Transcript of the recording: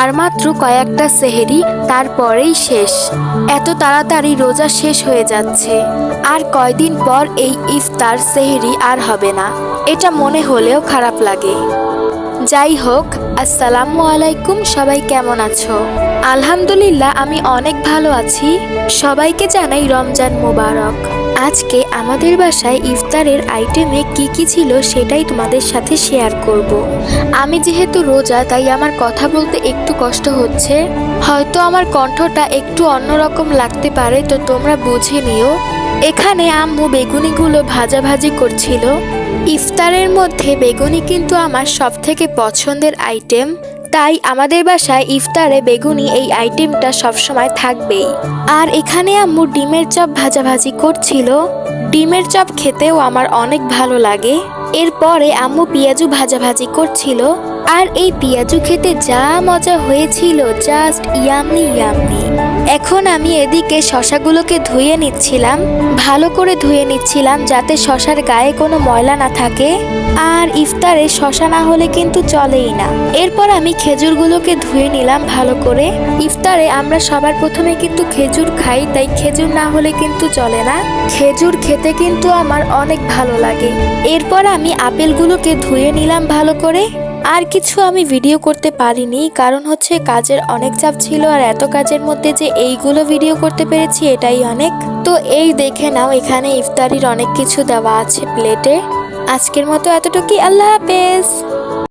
আর মাত্র কয়েকটা সেহরি, তারপরেই শেষ। এত তাড়াতাড়ি রোজা শেষ হয়ে যাচ্ছে। আর কয়দিন পর এই ইফতার সেহরি আর হবে না, এটা মনে হলেও খারাপ লাগে। যাই হোক, আসসালামু আলাইকুম, সবাই কেমন আছো? আলহামদুলিল্লাহ, আমি অনেক ভালো আছি। সবাইকে জানাই রমজান মোবারক। আজকে আমাদের বাসায় ইফতারের আইটেমে কি কি ছিল সেটাই তোমাদের সাথে শেয়ার করব। আমি যেহেতু রোজা, তাই আমার কথা বলতে একটু কষ্ট হচ্ছে। হয়তো আমার কণ্ঠটা একটু অন্যরকম লাগতে পারে, তো তোমরা বুঝে নিও। এখানে আম্মু বেগুনিগুলো ভাজাভাজি করছিল। ইফতারের মধ্যে বেগুনি কিন্তু আমার সবথেকে পছন্দের আইটেম, তাই আমাদের বাসায় ইফতারে বেগুনি এই আইটেমটা সবসময় থাকবেই। আর এখানে আম্মু ডিমের চপ ভাজাভাজি করছিল। ডিমের চপ খেতেও আমার অনেক ভালো লাগে। এরপরে আম্মু পেঁয়াজু ভাজাভাজি করছিল। আর এই পেঁয়াজু খেতে যা মজা হয়েছিল, জাস্ট ইয়াম্মি ইয়াম্মি। এখন আমি এদিকে শশাগুলোকে ধুয়ে নিচ্ছিলাম, ভালো করে ধুয়ে নিচ্ছিলাম যাতে শশার গায়ে কোনো ময়লা না থাকে। আর ইফতারে শশা না হলে কিন্তু চলেই না। এরপর আমি খেজুরগুলোকে ধুয়ে নিলাম ভালো করে। ইফতারে আমরা সবার প্রথমে কিন্তু খেজুর খাই, তাই খেজুর না হলে কিন্তু চলে না। খেজুর খেতে কিন্তু আমার অনেক ভালো লাগে। এরপর আমি আপেলগুলোকে ধুয়ে নিলাম ভালো করে। আর কিছু আমি ভিডিও করতে পারিনি, কারণ হচ্ছে কাজের অনেক চাপ ছিল। আর এত কাজের মধ্যে যে এইগুলো ভিডিও করতে পেরেছি এটাই অনেক। তো এই দেখে নাও, এখানে ইফতারির অনেক কিছু দেওয়া আছে প্লেটে। আজকের মতো এতটুকুই, আল্লাহ হাফেজ।